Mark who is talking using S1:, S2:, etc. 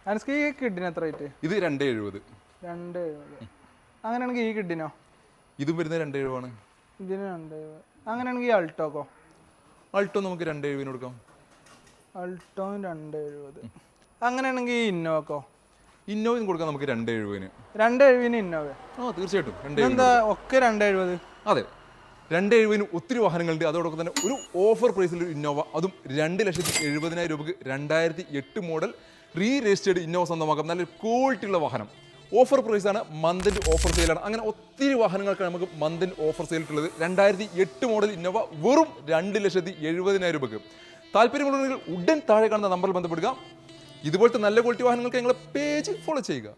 S1: അനസ്കി ഈ കിഡിന് എത്ര റേറ്റ്?
S2: ഇത് 270.
S1: 270. അങ്ങനെയാണെങ്കിൽ ഈ കിഡിനോ?
S2: ഇതും വരുന്നത് 270 ആണ്.
S1: ഇതിന് 270. അങ്ങനെയാണെങ്കിൽ ഈ അൾട്ടോക്കോ?
S2: അൾട്ടോ നമുക്ക് 270 കൊടുക്കാം.
S1: അൾട്ടോന് 270. അങ്ങനെയാണെങ്കിൽ ഈ ഇന്നോവക്കോ?
S2: ഇന്നോവയും കൊടുക്കാം നമുക്ക് 270.
S1: 270 ഇന്നോവ?
S2: തീർച്ചയായിട്ടും.
S1: എന്താ ഒക്കെ 270?
S2: അതെ, 270 ഒത്തിരി വാഹനങ്ങളുണ്ട്. അതോടൊപ്പം തന്നെ ഒരു ഓഫർ പ്രൈസിൽ ഒരു ഇന്നോവ, അതും 2,70,000 രൂപക്ക് 2008 മോഡൽ റീ രജിസ്റ്റേർഡ് ഇന്നോവ സ്വന്തമാക്കാം. നല്ലൊരു ക്വാളിറ്റി ഉള്ള വാഹനം. ഓഫർ പ്രൈസാണ്, മന്തിൻ്റെ ഓഫർ സെയിലാണ്. അങ്ങനെ ഒത്തിരി വാഹനങ്ങൾക്കാണ് നമുക്ക് മന്തിൻ്റെ ഓഫർ സെയിലിട്ടുള്ളത്. 2008 മോഡൽ ഇന്നോവ വെറും 2,70,000 രൂപക്ക്. താല്പര്യമുള്ളവர்கள் ഉടൻ താഴെ കാണുന്ന നമ്പറിൽ ബന്ധപ്പെടുക. ഇതുപോലത്തെ നല്ല ക്വാളിറ്റി വാഹനങ്ങൾക്ക് ഞങ്ങളുടെ പേജ് ഫോളോ ചെയ്യുക.